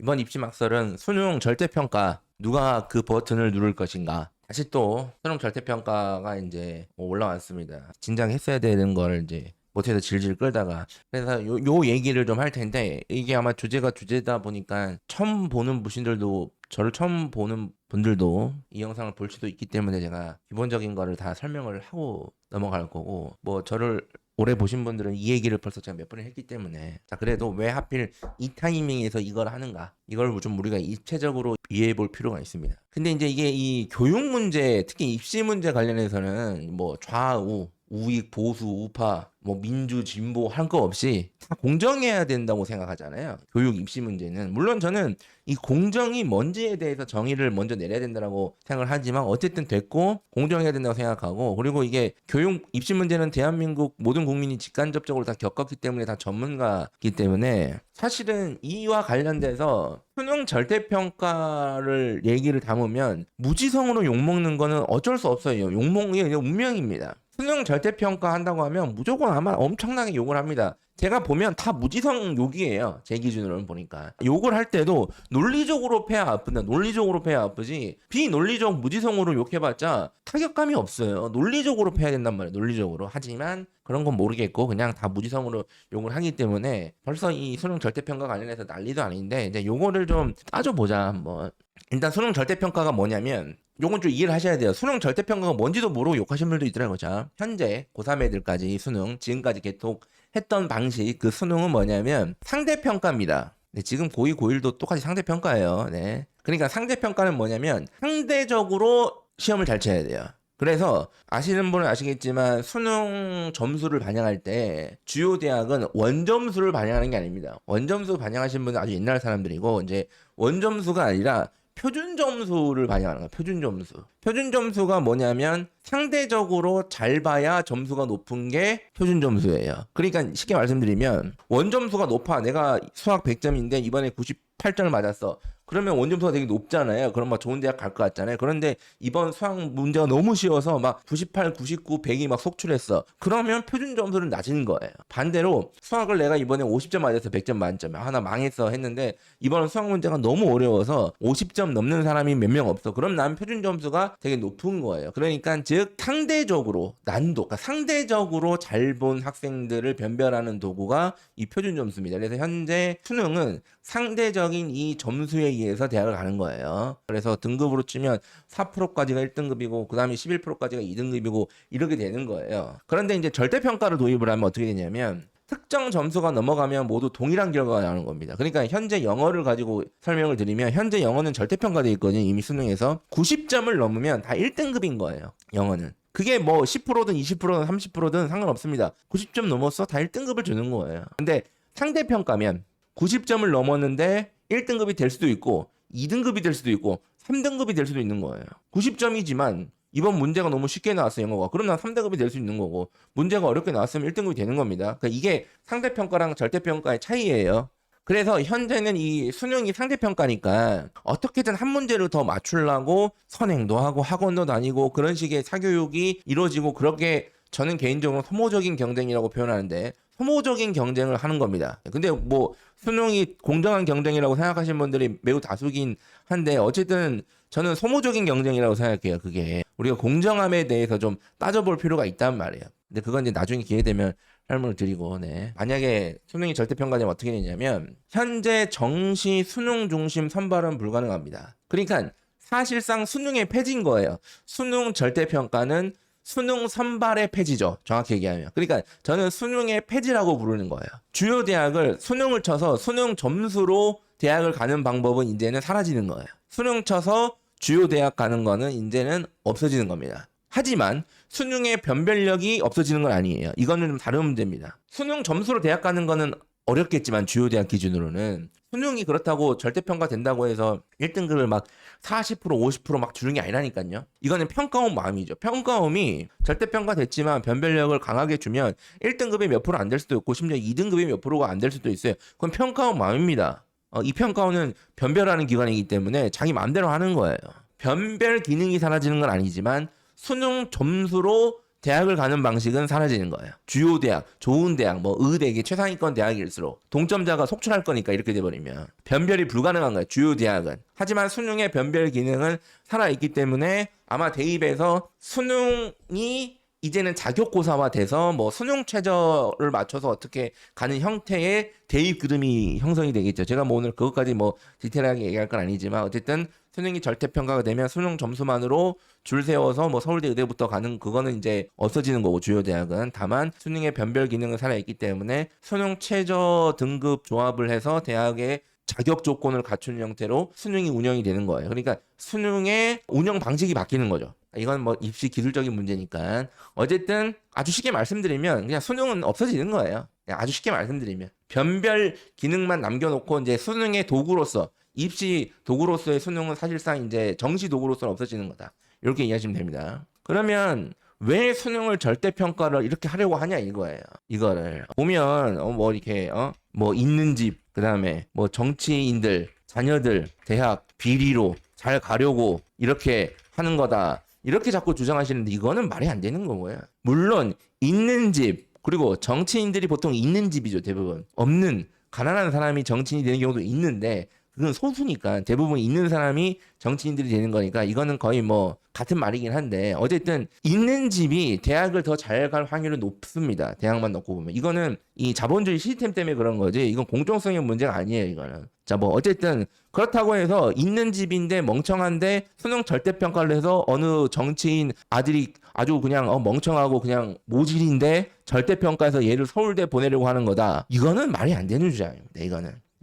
이번 입시막설은 수능 절대평가 누가 그 버튼을 누를 것인가. 다시 또 수능 절대평가가 이제 올라왔습니다. 진작했어야 되는 걸 이제 못해서 질질 끌다가 그래서 요 얘기를 좀 할 텐데 이게 아마 주제가 주제다 보니까 처음 보는 분들도 저를 처음 보는 분들도 이 영상을 볼 수도 있기 때문에 제가 기본적인 거를 다 설명을 하고 넘어갈 거고 뭐 저를 오래 보신 분들은 이 얘기를 벌써 제가 몇 번을 했기 때문에 자 그래도 왜 하필 이 타이밍에서 이걸 하는가 이걸 좀 우리가 입체적으로 이해해 볼 필요가 있습니다. 근데 이제 이게 이 교육 문제 특히 입시 문제 관련해서는 뭐 좌우 우익, 보수, 우파, 뭐 민주, 진보 할 거 없이 다 공정해야 된다고 생각하잖아요. 교육 입시 문제는. 물론 저는 이 공정이 뭔지에 대해서 정의를 먼저 내려야 된다고 생각을 하지만 어쨌든 됐고 공정해야 된다고 생각하고 그리고 이게 교육 입시 문제는 대한민국 모든 국민이 직간접적으로 다 겪었기 때문에 다 전문가이기 때문에 사실은 이와 관련돼서 수능 절대평가를 얘기를 담으면 무지성으로 욕먹는 거는 어쩔 수 없어요. 욕먹는 게 운명입니다. 수능 절대평가 한다고 하면 무조건 아마 엄청나게 욕을 합니다. 제가 보면 다 무지성 욕이에요. 제 기준으로는 보니까. 욕을 할 때도 논리적으로 패야 아프다. 논리적으로 패야 아프지. 비논리적 무지성으로 욕해봤자 타격감이 없어요. 논리적으로 패야 된단 말이에요. 논리적으로. 하지만 그런 건 모르겠고 그냥 다 무지성으로 욕을 하기 때문에 벌써 이 수능 절대평가 관련해서 난리도 아닌데 이제 요거를 좀 따져보자 한번. 일단 수능 절대평가가 뭐냐면 요건 좀 이해를 하셔야 돼요. 수능 절대평가가 뭔지도 모르고 욕하시는 분들도 있더라고요. 자, 현재 고3 애들까지 수능 지금까지 계속 했던 방식 그 수능은 뭐냐면 상대평가입니다. 네, 지금 고2, 고1도 똑같이 상대평가예요. 네. 그러니까 상대평가는 뭐냐면 상대적으로 시험을 잘 쳐야 돼요. 그래서 아시는 분은 아시겠지만 수능 점수를 반영할 때 주요 대학은 원점수를 반영하는 게 아닙니다. 원점수 반영하신 분은 아주 옛날 사람들이고 이제 원점수가 아니라 표준 점수를 반영하는 거예요. 표준 점수. 표준 점수가 뭐냐면 상대적으로 잘 봐야 점수가 높은 게 표준 점수예요. 그러니까 쉽게 말씀드리면 원점수가 높아. 내가 수학 100점인데 이번에 98점을 맞았어. 그러면 원점수가 되게 높잖아요. 그럼 막 좋은 대학 갈 것 같잖아요. 그런데 이번 수학 문제가 너무 쉬워서 막 98, 99, 100이 막 속출했어. 그러면 표준 점수는 낮은 거예요. 반대로 수학을 내가 이번에 50점 맞아서 100점 만점에 하나 망했어 했는데 이번 수학 문제가 너무 어려워서 50점 넘는 사람이 몇 명 없어. 그럼 난 표준 점수가 되게 높은 거예요. 그러니까 즉 상대적으로 난도, 그러니까 상대적으로 잘 본 학생들을 변별하는 도구가 이 표준 점수입니다. 그래서 현재 수능은 상대적인 이 점수에 의해서 대학을 가는 거예요. 그래서 등급으로 치면 4%까지가 1등급이고 그 다음에 11%까지가 2등급이고 이렇게 되는 거예요. 그런데 이제 절대평가를 도입을 하면 어떻게 되냐면 특정 점수가 넘어가면 모두 동일한 결과가 나오는 겁니다. 그러니까 현재 영어를 가지고 설명을 드리면 현재 영어는 절대평가되어 있거든요. 이미 수능에서 90점을 넘으면 다 1등급인 거예요. 영어는. 그게 뭐 10%든 20%든 30%든 상관없습니다. 90점 넘었어? 다 1등급을 주는 거예요. 근데 상대평가면 90점을 넘었는데 1등급이 될 수도 있고 2등급이 될 수도 있고 3등급이 될 수도 있는 거예요. 90점이지만 이번 문제가 너무 쉽게 나왔어 영어가. 그럼 난 3등급이 될 수 있는 거고 문제가 어렵게 나왔으면 1등급이 되는 겁니다. 그러니까 이게 상대평가랑 절대평가의 차이예요. 그래서 현재는 이 수능이 상대평가니까 어떻게든 한 문제를 더 맞추려고 선행도 하고 학원도 다니고 그런 식의 사교육이 이루어지고 그렇게 저는 개인적으로 소모적인 경쟁이라고 표현하는데 소모적인 경쟁을 하는 겁니다. 근데 뭐 수능이 공정한 경쟁이라고 생각하시는 분들이 매우 다수긴 한데 어쨌든 저는 소모적인 경쟁이라고 생각해요. 그게 우리가 공정함에 대해서 좀 따져볼 필요가 있단 말이에요. 근데 그건 이제 나중에 기회 되면 설명을 드리고, 네. 만약에 수능이 절대평가되면 어떻게 되냐면, 현재 정시 수능 중심 선발은 불가능합니다. 그러니까 사실상 수능의 폐지인 거예요. 수능 절대평가는 수능 선발의 폐지죠. 정확히 얘기하면. 그러니까 저는 수능의 폐지라고 부르는 거예요. 주요 대학을 수능을 쳐서 수능 점수로 대학을 가는 방법은 이제는 사라지는 거예요. 수능 쳐서 주요 대학 가는 거는 이제는 없어지는 겁니다. 하지만 수능의 변별력이 없어지는 건 아니에요. 이거는 좀 다른 문제입니다. 수능 점수로 대학 가는 거는 어렵겠지만 주요 대학 기준으로는 수능이 그렇다고 절대평가 된다고 해서 1등급을 막 40% 50%막 주는 게 아니라니까요. 이거는 평가원 마음이죠. 평가원이 절대평가 됐지만 변별력을 강하게 주면 1등급이 몇 프로 안 될 수도 있고 심지어 2등급이 몇 프로가 안 될 수도 있어요. 그건 평가원 마음입니다. 이 평가원은 변별하는 기관이기 때문에 자기 마음대로 하는 거예요. 변별 기능이 사라지는 건 아니지만 수능 점수로 대학을 가는 방식은 사라지는 거예요. 주요 대학, 좋은 대학, 뭐 의대, 최상위권 대학일수록 동점자가 속출할 거니까 이렇게 돼버리면 변별이 불가능한 거예요. 주요 대학은. 하지만 수능의 변별 기능은 살아있기 때문에 아마 대입에서 수능이 이제는 자격고사화 돼서 뭐 수능 최저를 맞춰서 어떻게 가는 형태의 대입 그림이 형성이 되겠죠. 제가 뭐 오늘 그것까지 뭐 디테일하게 얘기할 건 아니지만 어쨌든 수능이 절대평가가 되면 수능 점수만으로 줄 세워서 뭐 서울대 의대부터 가는 그거는 이제 없어지는 거고 주요 대학은. 다만 수능의 변별 기능은 살아있기 때문에 수능 최저 등급 조합을 해서 대학의 자격 조건을 갖춘 형태로 수능이 운영이 되는 거예요. 그러니까 수능의 운영 방식이 바뀌는 거죠. 이건 뭐 입시 기술적인 문제니까. 어쨌든 아주 쉽게 말씀드리면 그냥 수능은 없어지는 거예요. 그냥 아주 쉽게 말씀드리면 변별 기능만 남겨놓고 이제 수능의 도구로서 입시 도구로서의 수능은 사실상 이제 정시 도구로서는 없어지는 거다. 이렇게 이해하시면 됩니다. 그러면 왜 수능을 절대평가를 이렇게 하려고 하냐 이거예요. 이거를 보면 뭐 이렇게 뭐 있는 집, 그다음에 뭐 정치인들 자녀들 대학 비리로 잘 가려고 이렇게 하는 거다. 이렇게 자꾸 주장하시는데 이거는 말이 안 되는 거고요. 물론 있는 집, 그리고 정치인들이 보통 있는 집이죠. 대부분. 없는 가난한 사람이 정치인이 되는 경우도 있는데 그건 소수니까 대부분 있는 사람이 정치인들이 되는 거니까 이거는 거의 뭐 같은 말이긴 한데 어쨌든 있는 집이 대학을 더 잘 갈 확률은 높습니다. 대학만 넣고 보면. 이거는 이 자본주의 시스템 때문에 그런 거지 이건 공정성의 문제가 아니에요. 이거는. 자, 뭐 어쨌든 그렇다고 해서 있는 집인데 멍청한데 수능 절대평가를 해서 어느 정치인 아들이 아주 그냥 멍청하고 그냥 모질인데 절대평가해서 얘를 서울대 보내려고 하는 거다. 이거는 말이 안 되는 주장입니다.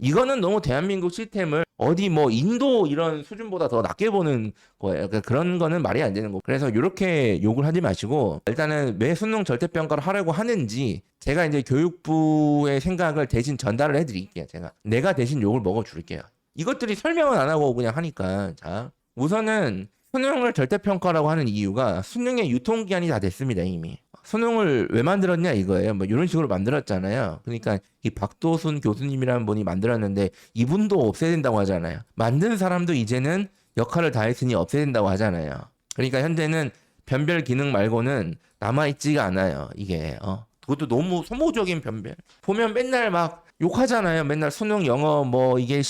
이거는 너무 대한민국 시스템을 어디 뭐 인도 이런 수준보다 더 낮게 보는 거예요. 그러니까 그런 거는 말이 안 되는 거. 그래서 이렇게 욕을 하지 마시고 일단은 왜 수능 절대평가를 하려고 하는지 제가 이제 교육부의 생각을 대신 전달을 해드릴게요. 내가 대신 욕을 먹어줄게요. 이것들이 설명은 안 하고 그냥 하니까. 자, 우선은 수능을 절대평가라고 하는 이유가 수능의 유통기한이 다 됐습니다. 이미. 수능을 왜 만들었냐 이거예요. 뭐 이런 식으로 만들었잖아요. 그러니까 이 박도순 교수님이라는 분이 만들었는데 이분도 없애야 된다고 하잖아요. 만든 사람도 이제는 역할을 다했으니 없애야 된다고 하잖아요. 그러니까 현재는 변별 기능 말고는 남아있지가 않아요. 이게 그것도 너무 소모적인 변별. 보면 맨날 막 욕하잖아요. 맨날 수능 영어 뭐 이게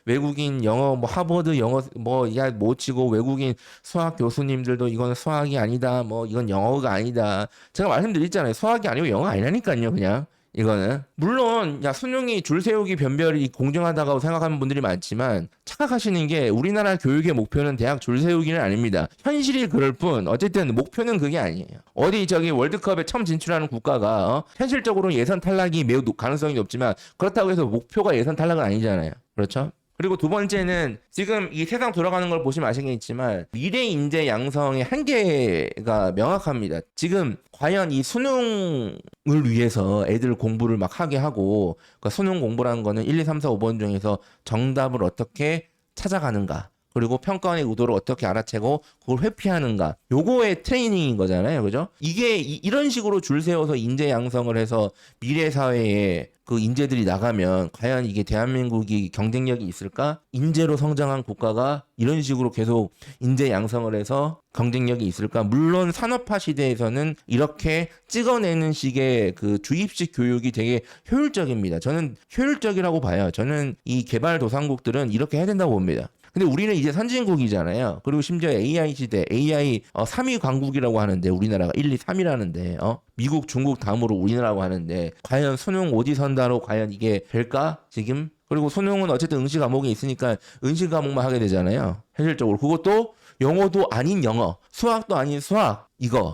외국인 영어 뭐 하버드 영어 뭐 야 못 치고 외국인 수학 교수님들도 이건 수학이 아니다. 뭐 이건 영어가 아니다. 제가 말씀드렸잖아요. 수학이 아니고 영어 아니라니까요. 그냥 이거는 물론 수능이 줄 세우기 변별이 공정하다고 생각하는 분들이 많지만 착각하시는 게 우리나라 교육의 목표는 대학 줄 세우기는 아닙니다. 현실이 그럴 뿐 어쨌든 목표는 그게 아니에요. 어디 저기 월드컵에 처음 진출하는 국가가 현실적으로 예선 탈락이 매우 가능성이 높지만 그렇다고 해서 목표가 예선 탈락은 아니잖아요. 그렇죠? 그리고 두 번째는 지금 이 세상 돌아가는 걸 보시면 아시겠지만 미래 인재 양성의 한계가 명확합니다. 지금 과연 이 수능을 위해서 애들 공부를 막 하게 하고 그러니까 수능 공부라는 거는 1, 2, 3, 4, 5번 중에서 정답을 어떻게 찾아가는가 그리고 평가원의 의도를 어떻게 알아채고 그걸 회피하는가 요거의 트레이닝인 거잖아요. 그죠? 이게 이런 식으로 줄 세워서 인재 양성을 해서 미래 사회에 그 인재들이 나가면 과연 이게 대한민국이 경쟁력이 있을까? 인재로 성장한 국가가 이런 식으로 계속 인재 양성을 해서 경쟁력이 있을까? 물론 산업화 시대에서는 이렇게 찍어내는 식의 그 주입식 교육이 되게 효율적입니다. 저는 효율적이라고 봐요. 저는 이 개발도상국들은 이렇게 해야 된다고 봅니다. 근데 우리는 이제 선진국이잖아요. 그리고 심지어 AI 시대, AI 3위 강국이라고 하는데 우리나라가 1, 2, 3위라는데 미국, 중국 다음으로 우리나라고 하는데 과연 수능 오지 선다로 과연 이게 될까? 지금? 그리고 수능은 어쨌든 응시 과목이 있으니까 응시 과목만 하게 되잖아요. 현실적으로. 그것도 영어도 아닌 영어, 수학도 아닌 수학.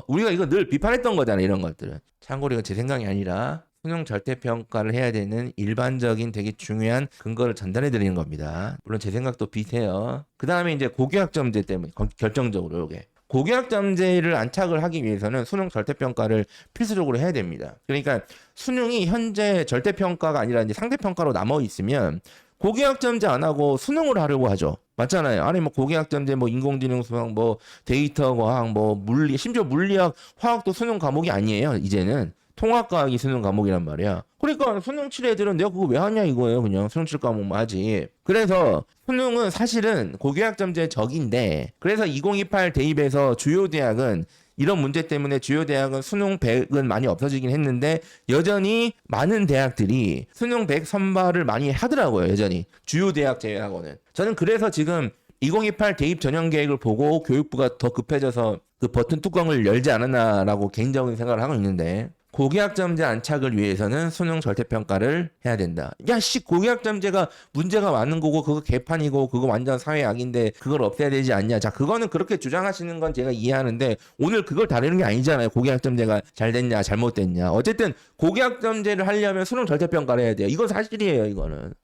우리가 이거 늘 비판했던 거잖아요. 이런 것들은. 참고로 이건 제 생각이 아니라 수능 절대평가를 해야 되는 일반적인 되게 중요한 근거를 전달해 드리는 겁니다. 물론 제 생각도 비슷해요. 그 다음에 이제 고교학점제 때문에 결정적으로 이게 고교학점제를 안착을 하기 위해서는 수능 절대평가를 필수적으로 해야 됩니다. 그러니까 수능이 현재 절대평가가 아니라 이제 상대평가로 남아 있으면 고교학점제 안 하고 수능을 하려고 하죠. 맞잖아요. 아니 뭐 고교학점제 뭐 인공지능 수학 뭐 데이터 과학 뭐 물리 심지어 물리학 화학도 수능 과목이 아니에요. 이제는 통합과학이 수능 과목이란 말이야. 그러니까 수능 칠 애들은 내가 그거 왜 하냐 이거예요. 그냥 수능 칠 과목만 하지. 그래서 수능은 사실은 고교학점제 적인데 그래서 2028 대입에서 주요 대학은 이런 문제 때문에 주요 대학은 수능 100은 많이 없어지긴 했는데 여전히 많은 대학들이 수능 100 선발을 많이 하더라고요. 여전히 주요 대학 제외하고는. 저는 그래서 지금 2028 대입 전형 계획을 보고 교육부가 더 급해져서 그 버튼 뚜껑을 열지 않았나라고 개인적인 생각을 하고 있는데, 고교학점제 안착을 위해서는 수능 절대평가를 해야 된다. 야, 고교학점제가 문제가 많은 거고 그거 개판이고 그거 완전 사회악인데 그걸 없애야 되지 않냐. 자, 그거는 그렇게 주장하시는 건 제가 이해하는데 오늘 그걸 다루는 게 아니잖아요. 고교학점제가 잘 됐냐 잘못됐냐. 어쨌든 고교학점제를 하려면 수능 절대평가를 해야 돼요. 이건 사실이에요.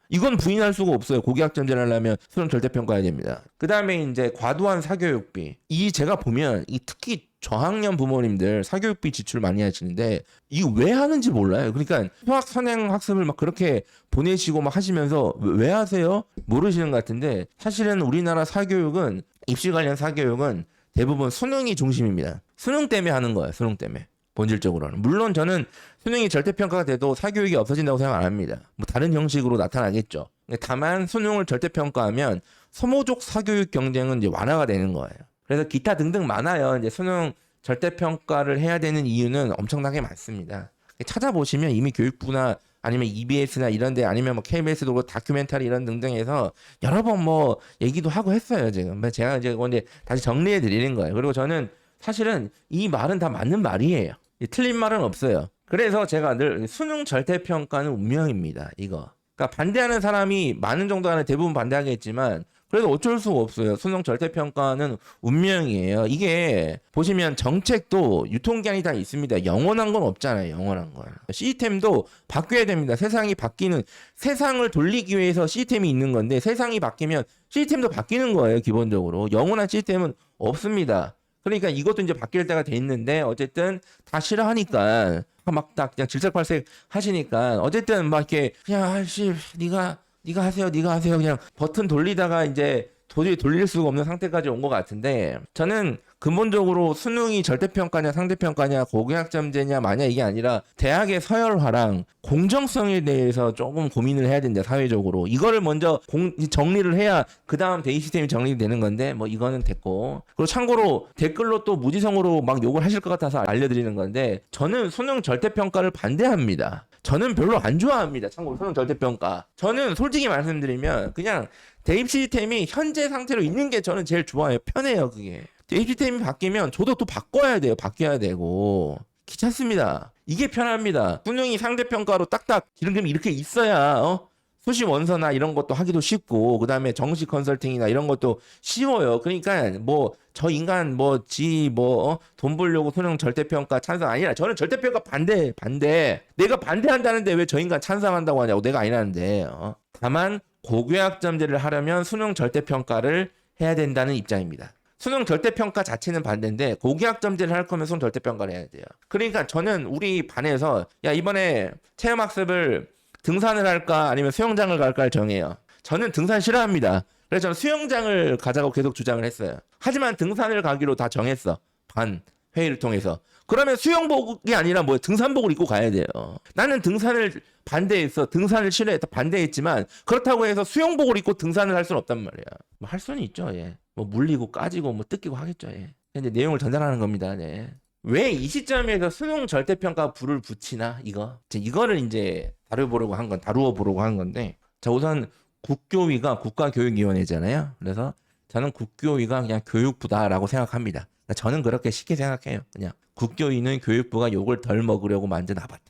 이건 부인할 수가 없어요. 고교학점제를 하려면 수능 절대평가해야 됩니다. 그 다음에 이제 과도한 사교육비. 제가 보면 특히 저학년 부모님들 사교육비 지출 많이 하시는데 이거 왜 하는지 몰라요. 그러니까 수학 선행 학습을 막 그렇게 보내시고 막 하시면서 왜 하세요? 모르시는 것 같은데, 사실은 우리나라 사교육은, 입시 관련 사교육은 대부분 수능이 중심입니다. 수능 때문에 하는 거예요. 수능 때문에. 본질적으로는. 물론 저는 수능이 절대평가가 돼도 사교육이 없어진다고 생각 안 합니다. 뭐 다른 형식으로 나타나겠죠. 다만 수능을 절대평가하면 소모적 사교육 경쟁은 이제 완화가 되는 거예요. 그래서 기타 등등 많아요. 이제 수능 절대평가를 해야 되는 이유는 엄청나게 많습니다. 찾아보시면 이미 교육부나 아니면 EBS나 이런 데, 아니면 뭐 KBS도 그렇고 다큐멘터리 이런 등등에서 여러 번 뭐 얘기도 하고 했어요, 지금. 제가 이제 근데 다시 정리해 드리는 거예요. 그리고 저는 사실은 이 말은 다 맞는 말이에요. 틀린 말은 없어요. 그래서 제가 늘 수능 절대평가는 운명입니다, 이거. 그러니까 반대하는 사람이 많은 정도 안에 대부분 반대하겠지만 그래도 어쩔 수가 없어요. 수능 절대평가는 운명이에요. 이게 보시면 정책도 유통기한이 다 있습니다. 영원한 건 없잖아요. 영원한 건. 시스템도 바뀌어야 됩니다. 세상이 바뀌는, 세상을 돌리기 위해서 시스템이 있는 건데 세상이 바뀌면 시스템도 바뀌는 거예요. 기본적으로. 영원한 시스템은 없습니다. 그러니까 이것도 이제 바뀔 때가 돼 있는데 어쨌든 다 싫어하니까 막 딱 그냥 질색팔색 하시니까 어쨌든 막 이렇게 그냥 네가 하세요 그냥 버튼 돌리다가 이제 도저히 돌릴 수가 없는 상태까지 온 것 같은데, 저는 근본적으로 수능이 절대평가냐 상대평가냐 고교학점제냐 마냐 이게 아니라 대학의 서열화랑 공정성에 대해서 조금 고민을 해야 된다. 사회적으로 이거를 먼저 정리를 해야 그 다음 대입 시스템이 정리되는 건데, 뭐 이거는 됐고. 그리고 참고로 댓글로 또 무지성으로 막 욕을 하실 것 같아서 알려드리는 건데, 저는 수능 절대평가를 반대합니다. 저는 별로 안 좋아합니다. 참고로 수능 절대평가. 저는 솔직히 말씀드리면 그냥 대입 시스템이 현재 상태로 있는 게 저는 제일 좋아요. 편해요, 그게. 대입 시스템이 바뀌면 저도 또 바꿔야 돼요. 바뀌어야 되고. 귀찮습니다. 이게 편합니다. 수능이 상대평가로 딱딱 지름길이 이렇게 있어야 수시 원서나 이런 것도 하기도 쉽고, 그 다음에 정시 컨설팅이나 이런 것도 쉬워요. 그러니까 뭐 저 인간 돈 벌려고 수능 절대평가 찬성 아니라, 저는 절대평가 반대. 내가 반대한다는데 왜 저 인간 찬성한다고 하냐고. 내가 아니라는데. 다만 고교학점제를 하려면 수능 절대평가를 해야 된다는 입장입니다. 수능 절대평가 자체는 반대인데 고교학점제를 할 거면 수능 절대평가를 해야 돼요. 그러니까 저는 우리 반에서 야, 이번에 체험학습을 등산을 할까 아니면 수영장을 갈까를 정해요. 저는 등산 싫어합니다. 그래서 저는 수영장을 가자고 계속 주장을 했어요. 하지만 등산을 가기로 다 정했어. 반 회의를 통해서. 그러면 수영복이 아니라 등산복을 입고 가야 돼요. 나는 등산을 반대했어. 등산을 싫어했다. 반대했지만 그렇다고 해서 수영복을 입고 등산을 할 수는 없단 말이야. 할 수는 있죠. 예. 물리고 까지고 뜯기고 하겠죠. 예. 이제 내용을 전달하는 겁니다. 네. 왜 이 시점에서 수능 절대평가 불을 붙이나 이거를 이제 다루어 보려고 한 건데, 자, 우선 국교위가 국가교육위원회잖아요. 그래서 저는 국교위가 그냥 교육부다라고 생각합니다. 저는 그렇게 쉽게 생각해요. 그냥 국교위는 교육부가 욕을 덜 먹으려고 만든 아바타.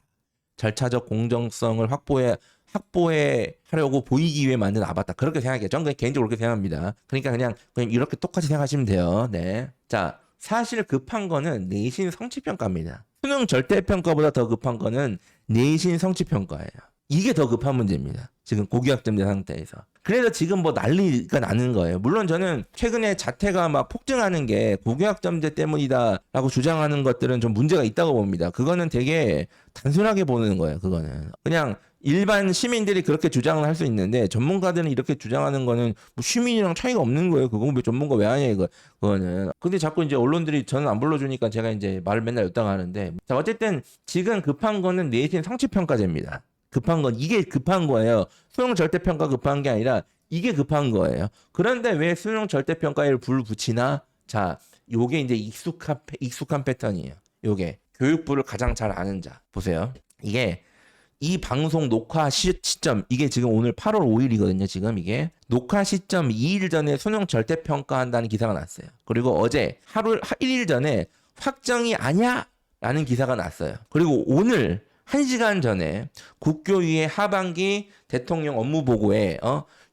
절차적 공정성을 확보해 하려고 보이기 위해 만든 아바타. 그렇게 생각해요. 저는 그냥 개인적으로 그렇게 생각합니다. 그러니까 그냥 이렇게 똑같이 생각하시면 돼요. 네. 자, 사실 급한 거는 내신 성취평가입니다. 수능 절대평가보다 더 급한 거는 내신 성취평가예요. 이게 더 급한 문제입니다. 지금 고교학점제 상태에서. 그래서 지금 난리가 나는 거예요. 물론 저는 최근에 자퇴가 막 폭증하는 게 고교학점제 때문이다라고 주장하는 것들은 좀 문제가 있다고 봅니다. 그거는 되게 단순하게 보는 거예요. 그거는 그냥 일반 시민들이 그렇게 주장을 할 수 있는데 전문가들은 이렇게 주장하는 거는 시민이랑 차이가 없는 거예요. 그거 왜 전문가 왜 하냐 그거는. 근데 자꾸 이제 언론들이 저는 안 불러주니까 제가 이제 말을 맨날 였다가 하는데, 자, 어쨌든 지금 급한 거는 내신 성취평가제입니다. 급한 건 이게 급한 거예요. 수능 절대평가 급한 게 아니라 이게 급한 거예요. 그런데 왜 수능 절대평가에 불 붙이나? 자, 요게 이제 익숙한 패턴이에요. 요게 교육부를 가장 잘 아는 자 보세요. 이게 이 방송 녹화 시점 이게 지금 오늘 8월 5일이거든요. 지금 이게 녹화 시점 2일 전에 수능 절대평가한다는 기사가 났어요. 그리고 어제 하루 1일 전에 확정이 아니야 라는 기사가 났어요. 그리고 오늘 1시간 전에 국교위의 하반기 대통령 업무 보고에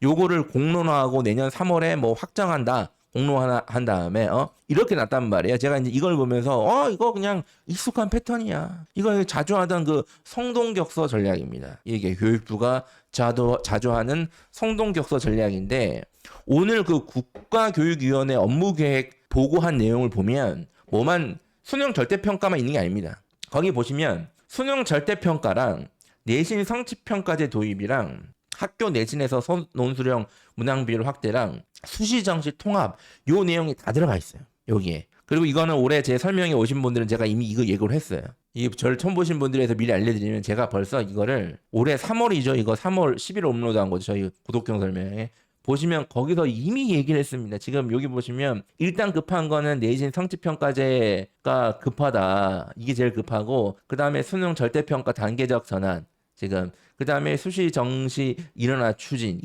요거를 공론화하고 내년 3월에 뭐 확정한다. 공론화한 다음에 이렇게 났단 말이에요. 제가 이제 이걸 보면서 이거 그냥 익숙한 패턴이야. 이거 자주 하던 그 성동격서 전략입니다. 이게 교육부가 자주 하는 성동격서 전략인데 오늘 그 국가교육위원회 업무계획 보고한 내용을 보면 뭐만 수능 절대평가만 있는 게 아닙니다. 거기 보시면 수능 절대평가랑 내신 성취평가제 도입이랑 학교 내신에서 논술형 문항비율 확대랑 수시 정시 통합 요 내용이 다 들어가 있어요. 여기에. 그리고 이거는 올해 제 설명에 오신 분들은 제가 이미 이거 예고를 했어요. 이 저를 처음 보신 분들에서 미리 알려드리면 제가 벌써 이거를 올해 3월이죠. 이거 3월 10일 업로드한 거죠. 저희 구독형 설명에. 보시면 거기서 이미 얘기를 했습니다. 지금 여기 보시면 일단 급한 거는 내신 성취평가제가 급하다. 이게 제일 급하고 그 다음에 수능 절대평가 단계적 전환. 지금 그 다음에 수시 정시 일어나 추진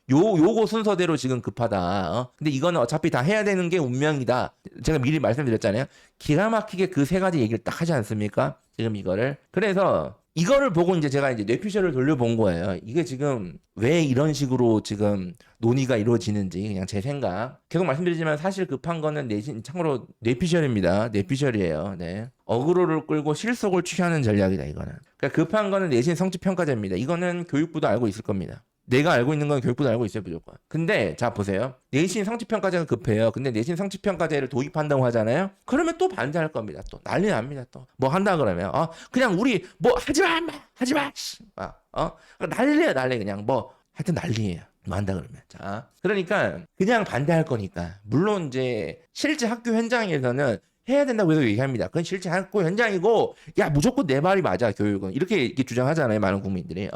요거 순서대로 지금 급하다. 근데 이거는 어차피 다 해야 되는 게 운명이다. 제가 미리 말씀드렸잖아요. 기가 막히게 그 세 가지 얘기를 딱 하지 않습니까? 지금 이거를. 그래서 이거를 보고 이제 제가 이제 뇌피셜을 돌려본 거예요. 이게 지금 왜 이런 식으로 지금 논의가 이루어지는지 그냥 제 생각. 계속 말씀드리지만 사실 급한 거는 내신 참고로 뇌피셜입니다. 뇌피셜이에요. 네. 어그로를 끌고 실속을 취하는 전략이다 이거는. 그러니까 급한 거는 내신 성취평가제입니다. 이거는 교육부도 알고 있을 겁니다. 내가 알고 있는 건 교육부도 알고 있어요 무조건. 근데 자 보세요. 내신 성취평가제가 급해요. 근데 내신 성취평가제를 도입한다고 하잖아요. 그러면 또 반대할 겁니다. 또 난리 납니다. 또 뭐 한다 그러면 그냥 우리 뭐 하지마 난리예요 난리. 그냥 뭐 하여튼 난리예요. 뭐 한다 그러면. 자 그러니까 그냥 반대할 거니까. 물론 이제 실제 학교 현장에서는 해야 된다고 해서 얘기합니다. 그건 실제 학교 현장이고 야 무조건 내 말이 맞아 교육은 이렇게 주장하잖아요 많은 국민들이.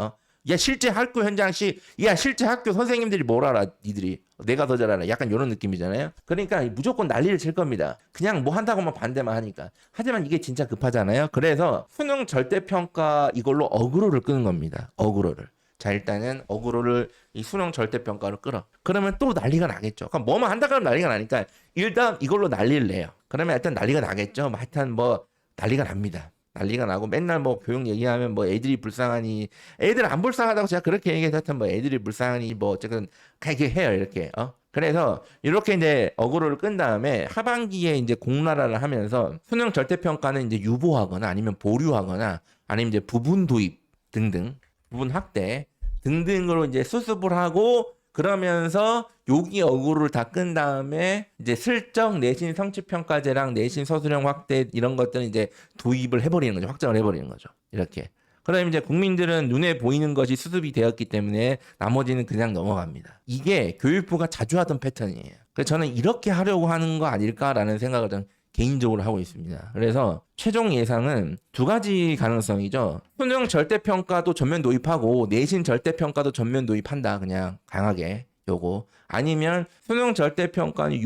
야 실제 학교 현장시 야 실제 학교 선생님들이 뭘 알아 니들이 내가 더 잘 알아 약간 이런 느낌이잖아요. 그러니까 무조건 난리를 칠 겁니다. 그냥 뭐 한다고만 반대만 하니까. 하지만 이게 진짜 급하잖아요. 그래서 수능 절대평가 이걸로 어그로를 끄는 겁니다. 어그로를. 자 일단은 어그로를 이 수능 절대평가를 끌어. 그러면 또 난리가 나겠죠. 그럼 뭐만 한다 그러면 난리가 나니까 일단 이걸로 난리를 내요. 그러면 일단 난리가 나겠죠. 하여튼 뭐 난리가 납니다. 난리가 나고 맨날 뭐 교육 얘기하면 뭐 애들이 불쌍하니 애들 안 불쌍하다고 제가 그렇게 얘기해서 하여튼 뭐 애들이 불쌍하니 뭐 어쨌든 그렇게 해요 이렇게. 그래서 이렇게 이제 어그로를 끈 다음에 하반기에 이제 공론화를 하면서 수능 절대평가는 이제 유보하거나 아니면 보류하거나 아니면 이제 부분 도입 등등 부분 확대 등등으로 이제 수습을 하고 그러면서 여기 어그로를 다 끈 다음에 이제 슬쩍 내신 성취평가제랑 내신 서술형 확대 이런 것들은 이제 도입을 해버리는 거죠. 확정을 해버리는 거죠. 이렇게. 그러면 이제 국민들은 눈에 보이는 것이 수습이 되었기 때문에 나머지는 그냥 넘어갑니다. 이게 교육부가 자주 하던 패턴이에요. 그래서 저는 이렇게 하려고 하는 거 아닐까라는 생각을 좀 개인적으로 하고 있습니다. 그래서 최종 예상은 두 가지 가능성이죠. 수능 절대평가도 전면 도입하고 내신 절대평가도 전면 도입한다. 그냥 강하게 요거. 아니면 수능 절대평가는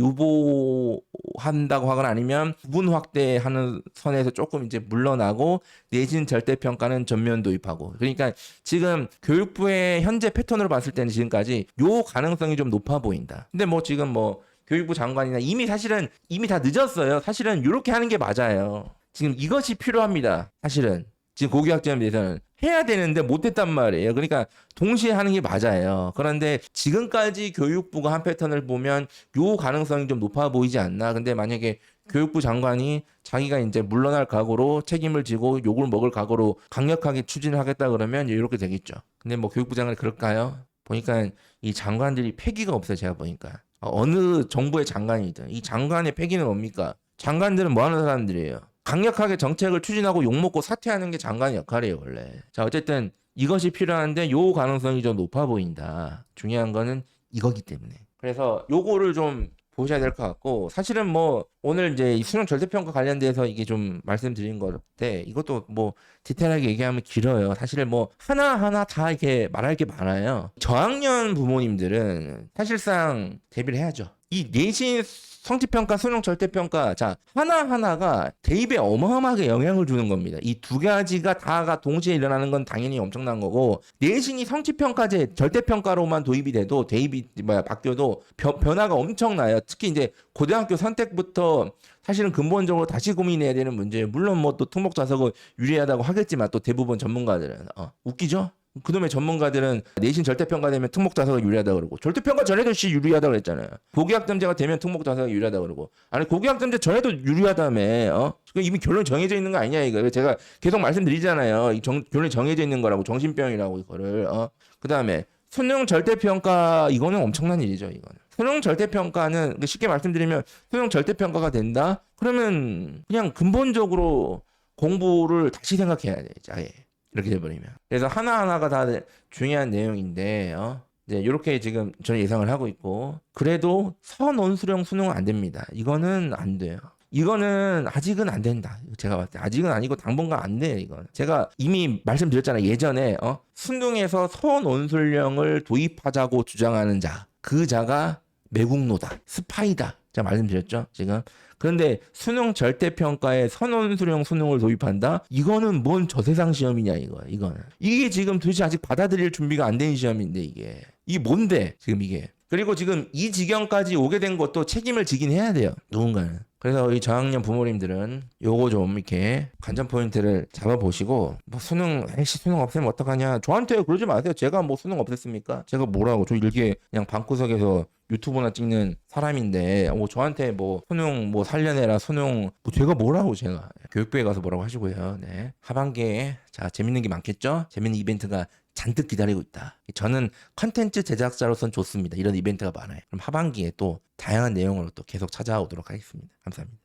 유보한다고 하거나 아니면 부분 확대하는 선에서 조금 이제 물러나고 내신 절대평가는 전면 도입하고. 그러니까 지금 교육부의 현재 패턴으로 봤을 때는 지금까지 요 가능성이 좀 높아 보인다. 근데 뭐 지금 뭐 교육부 장관이나 이미 다 늦었어요. 사실은 이렇게 하는 게 맞아요. 지금 이것이 필요합니다. 사실은 지금 고교학점에 대해서는 해야 되는데 못했단 말이에요. 그러니까 동시에 하는 게 맞아요. 그런데 지금까지 교육부가 한 패턴을 보면 요 가능성이 좀 높아 보이지 않나. 근데 만약에 교육부 장관이 자기가 이제 물러날 각오로 책임을 지고 욕을 먹을 각오로 강력하게 추진을 하겠다 그러면 이렇게 되겠죠. 근데 뭐 교육부 장관이 그럴까요? 보니까 이 장관들이 패기가 없어요. 제가 보니까. 어느 정부의 장관이든 이 장관의 패기는 뭡니까? 장관들은 뭐 하는 사람들이에요? 강력하게 정책을 추진하고 욕먹고 사퇴하는 게 장관의 역할이에요 원래. 자 어쨌든 이것이 필요한데 요 가능성이 좀 높아 보인다. 중요한 거는 이거기 때문에. 그래서 요거를 좀 보셔야 될 것 같고 사실은 뭐 오늘 이제 수능 절대평가 관련돼서 이게 좀 말씀드린 건데 이것도 뭐 디테일하게 얘기하면 길어요. 사실 뭐 하나하나 다 이렇게 말할 게 많아요. 저학년 부모님들은 사실상 대비를 해야죠. 이 내신 성취평가, 수능 절대평가, 자, 하나하나가 대입에 어마어마하게 영향을 주는 겁니다. 이 두 가지가 다가 동시에 일어나는 건 당연히 엄청난 거고, 내신이 성취평가제 절대평가로만 도입이 돼도, 대입이, 바뀌어도 변화가 엄청나요. 특히 이제 고등학교 선택부터 사실은 근본적으로 다시 고민해야 되는 문제예요. 물론 뭐 또 특목자석은 유리하다고 하겠지만, 또 대부분 전문가들은. 웃기죠? 그놈의 전문가들은 내신 절대평가되면 특목자석이 유리하다 그러고, 절대평가 전에도 유리하다 그랬잖아요. 고교학점제가 되면 특목자석이 유리하다 그러고, 아니 고교학점제 전에도 유리하다며. 이미 결론이 정해져 있는 거 아니냐 이거. 제가 계속 말씀드리잖아요. 결론이 정해져 있는 거라고, 정신병이라고 이거를. 그 다음에 수능 절대평가, 이거는 엄청난 일이죠. 이거는 수능 절대평가는 쉽게 말씀드리면, 수능 절대평가가 된다 그러면 그냥 근본적으로 공부를 다시 생각해야 돼. 아예 이렇게 돼버리면. 그래서 하나하나가 다 중요한 내용인데, 이제 이렇게 지금 저는 예상을 하고 있고, 그래도 선원수령 수능은 안 됩니다. 이거는 안 돼요. 이거는 아직은 안 된다. 제가 봤을 때 아직은 아니고 당분간 안 돼요. 이건 제가 이미 말씀드렸잖아요. 예전에 수능에서 선원수령을 도입하자고 주장하는 자, 그 자가 매국노다, 스파이다. 제가 말씀드렸죠. 지금. 그런데 수능 절대평가에 선원수령 수능을 도입한다? 이거는 뭔 저세상 시험이냐 이거는. 이게 지금 도대체 아직 받아들일 준비가 안 된 시험인데 이게 뭔데 지금 이게. 그리고 지금 이 지경까지 오게 된 것도 책임을 지긴 해야 돼요. 누군가는. 그래서 이 저학년 부모님들은 요거 좀 이렇게 관전 포인트를 잡아보시고, 뭐 수능 없애면 어떡하냐. 저한테 그러지 마세요. 제가 뭐 수능 없앴습니까? 제가 뭐라고. 저 일개 그냥 방구석에서 유튜브나 찍는 사람인데, 뭐 저한테 뭐 수능 뭐 살려내라, 수능 뭐 제가 뭐라고. 제가 교육부에 가서 뭐라고 하시고요. 네. 하반기에 자 재밌는 게 많겠죠? 재밌는 이벤트가 잔뜩 기다리고 있다. 저는 컨텐츠 제작자로선 좋습니다. 이런 이벤트가 많아요. 그럼 하반기에 또 다양한 내용으로 또 계속 찾아오도록 하겠습니다. 감사합니다.